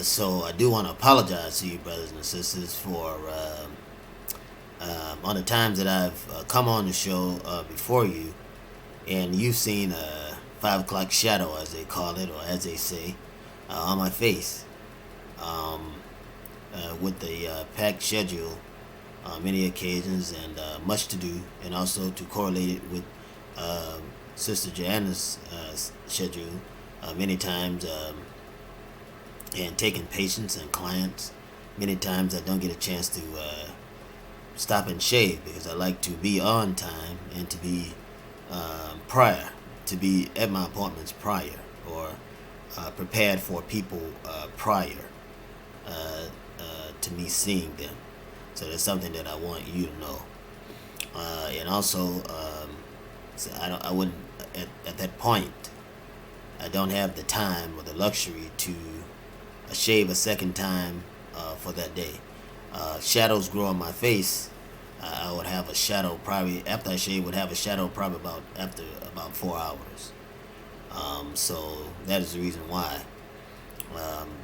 So I do want to apologize to you, brothers and sisters, for on the times that I've come on the show before you, and you've seen a 5 o'clock shadow, as they call it, or as they say, on my face, um, with the packed schedule on many occasions and much to do, and also to correlate it with uh, Sister Joanna's schedule many times, and taking patients and clients. Many times I don't get a chance to stop and shave because I like to be on time and to be prior, to be at my appointments prior, or prepared for people prior to me seeing them. So that's something that I want you to know. And also, so I wouldn't, at that point, I don't have the time or the luxury to shave a second time for that day. Shadows grow on my face. I would have a shadow probably after I shave. Would have a shadow probably after about 4 hours. So that is the reason why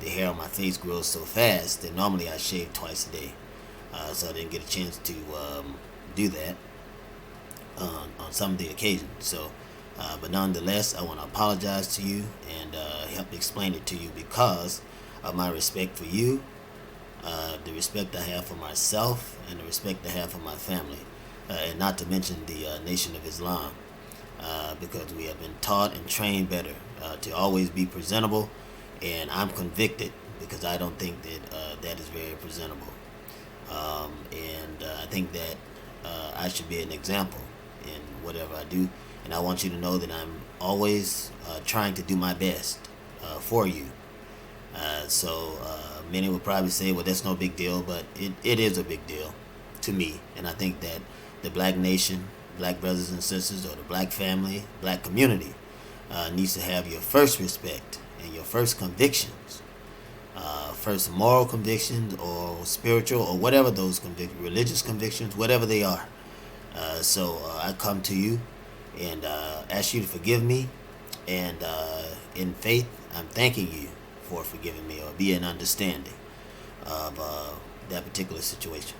the hair on my face grows so fast. That normally I shave twice a day. So I didn't get a chance to do that on some of the occasions. So, but nonetheless, I want to apologize to you and help explain it to you because of my respect for you, the respect I have for myself, and the respect I have for my family, and not to mention the Nation of Islam, because we have been taught and trained better to always be presentable, and I'm convicted because I don't think that that is very presentable. And I think that I should be an example in whatever I do, and I want you to know that I'm always trying to do my best for you. So many would probably say, well, that's no big deal, but it is a big deal to me, and I think that the black nation, black brothers and sisters, or the black family, black community needs to have your first respect and your first convictions, first moral convictions or spiritual or whatever those religious convictions, whatever they are. So I come to you and ask you to forgive me, and in faith, I'm thanking you for forgiving me or being understanding of that particular situation.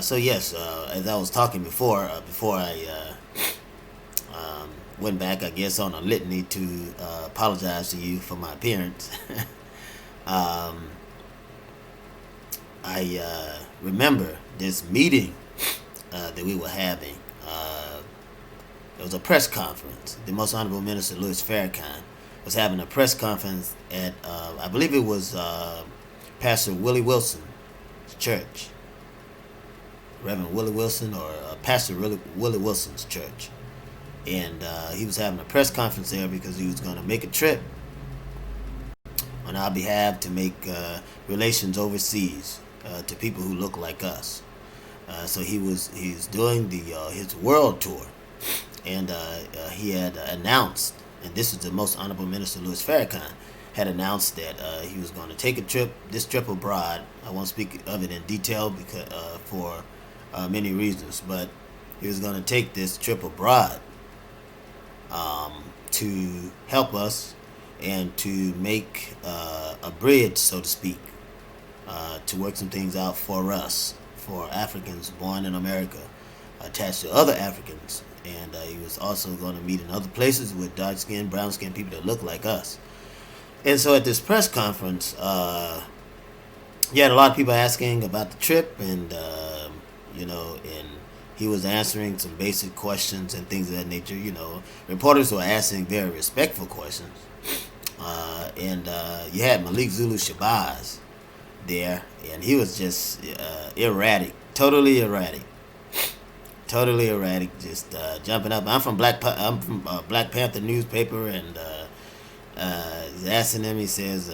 So yes, as I was talking before I went back, I guess, on a litany to apologize to you for my appearance. I remember this meeting that we were having. It was a press conference. The Most Honorable Minister Louis Farrakhan was having a press conference at, I believe it was Pastor Willie Wilson's church. Reverend Willie Wilson, or Pastor Willie Wilson's church. And he was having a press conference there because he was going to make a trip on our behalf to make relations overseas to people who look like us. So he's doing his world tour, and he had announced, and this is the Most Honorable Minister Louis Farrakhan had announced that he was going to take this trip abroad. I won't speak of it in detail because for many reasons, but he was going to take this trip abroad to help us and to make a bridge, so to speak, to work some things out for us, for Africans born in America, attached to other Africans. And he was also going to meet in other places with dark-skinned, brown-skinned people that look like us. And so at this press conference, you had a lot of people asking about the trip, and and he was answering some basic questions and things of that nature. Reporters were asking very respectful questions. And you had Malik Zulu Shabazz there, and he was just erratic, totally erratic, just jumping up. I'm from Black Panther newspaper, and asking him. He says,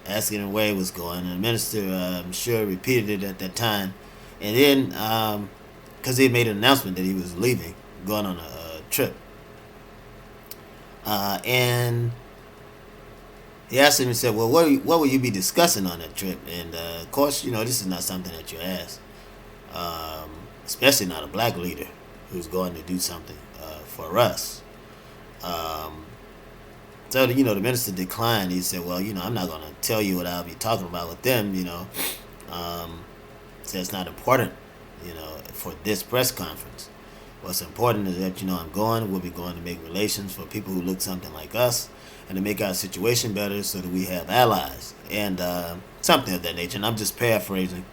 asking him where he was going, and the minister, I'm sure, repeated it at that time, and then because he made an announcement that he was leaving, going on a trip, and he asked him, he said, well, what will you be discussing on that trip? And of course, this is not something that you ask, especially not a black leader who's going to do something for us. So, the minister declined. He said, well, I'm not going to tell you what I'll be talking about with them, So it's not important, for this press conference. What's important is that, we'll be going to make relations for people who look something like us and to make our situation better so that we have allies and something of that nature. And I'm just paraphrasing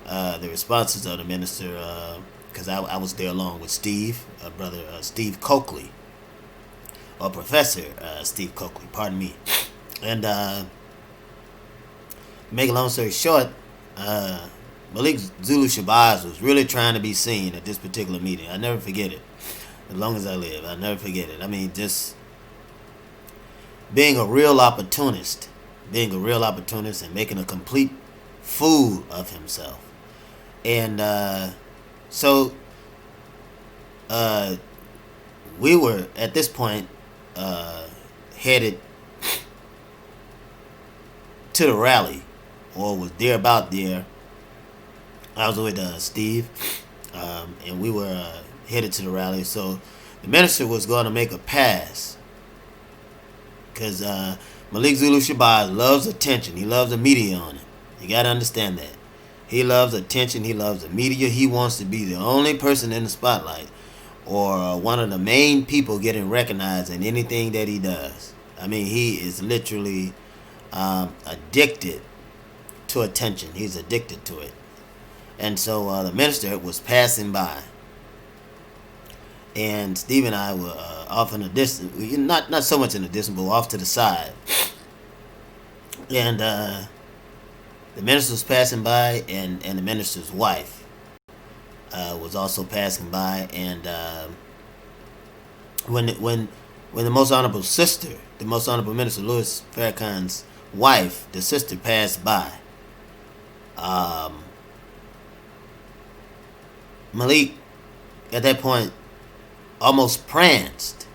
the responses of the minister because I was there along with Steve, brother Steve Coakley, or Professor Steve Coakley, pardon me. And make a long story short, Malik Zulu Shabazz was really trying to be seen at this particular meeting. I never forget it. As long as I live, I'll never forget it. I mean, just being a real opportunist and making a complete fool of himself. And so we were, at this point, headed to the rally, or was there about there. I was with Steve, and we were headed to the rally. So the minister was going to make a pass because Malik Zulu Shabazz loves attention. He loves the media on him. You got to understand that. He loves attention. He loves the media. He wants to be the only person in the spotlight or one of the main people getting recognized in anything that he does. I mean, he is literally addicted to attention. He's addicted to it. And so the minister was passing by, and Steve and I were off in the distance. Not so much in the distance, but off to the side. And the minister was passing by, and the minister's wife was also passing by. And when the most honorable sister, the most honorable Minister Louis Farrakhan's wife, the sister, passed by, Malik, at that point, almost pranced,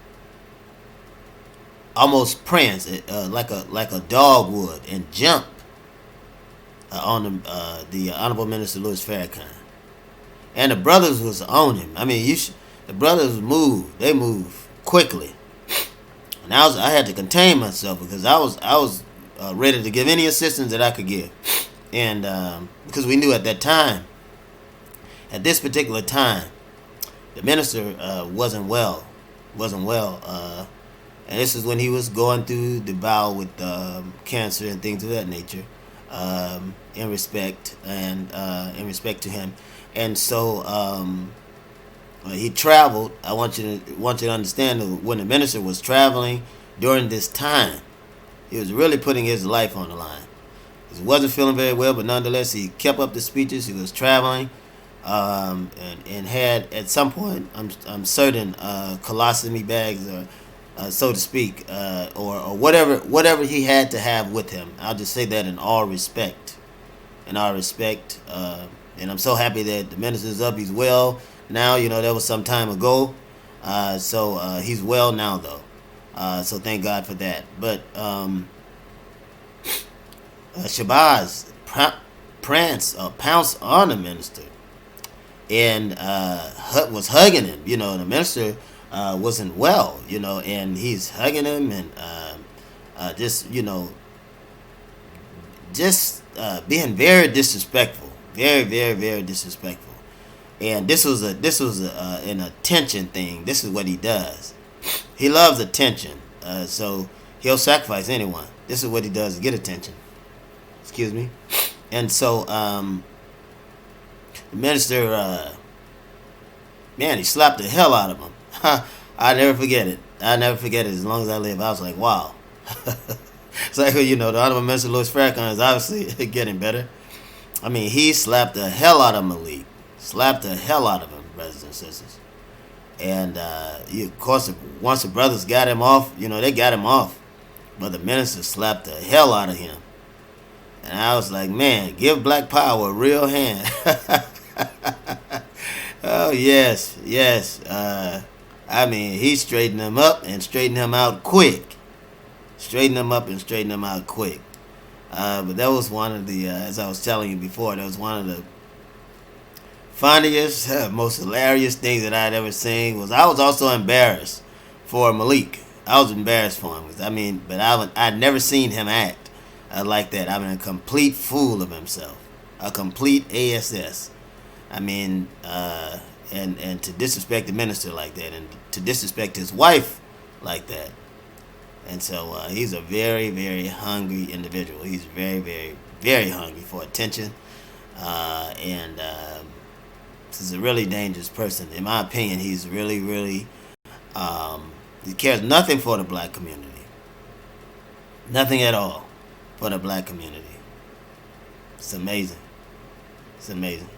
like a dog would, and jumped on the Honorable Minister Louis Farrakhan. And the brothers was on him. I mean, the brothers moved. They moved quickly, and I had to contain myself because I was ready to give any assistance that I could give, and because we knew at that time. At this particular time, the minister wasn't well, and this is when he was going through the battle with cancer and things of that nature. In respect to him, and so he traveled. I want you to understand that when the minister was traveling during this time, he was really putting his life on the line. He wasn't feeling very well, but nonetheless, he kept up the speeches. He was traveling. And had at some point, I'm certain, colostomy bags, or so to speak, or whatever he had to have with him. I'll just say that in all respect, and I'm so happy that the minister's up. He's well now. That was some time ago, so he's well now though. So thank God for that. But Shabazz pounced on the minister. And was hugging him. The minister wasn't well, and he's hugging him and just being very disrespectful, very, very, very disrespectful. And this was an attention thing. This is what he does. He loves attention, so he'll sacrifice anyone. This is what he does to get attention. Excuse me. And so the minister, he slapped the hell out of him. I never forget it. As long as I live. I was like, wow. It's like, the Honorable Minister Louis Farrakhan is obviously getting better. I mean, he slapped the hell out of Malik. Slapped the hell out of him, brothers and sisters. And, of course, once the brothers got him off, they got him off. But the minister slapped the hell out of him. And I was like, man, give Black Power a real hand. Oh, yes. I mean, he straightened him up and straightened him out quick. But that was one of the, as I was telling you before, that was one of the funniest, most hilarious things that I had ever seen. I was also embarrassed for Malik. I was embarrassed for him. But I'd never seen him act like that. A complete fool of himself, a complete ass. And to disrespect the minister like that, and to disrespect his wife like that. And so he's a very, very hungry individual. He's very, very, very hungry for attention. This is a really dangerous person. In my opinion, he's really, really, he cares nothing for the black community. Nothing at all for the black community. It's amazing. It's amazing.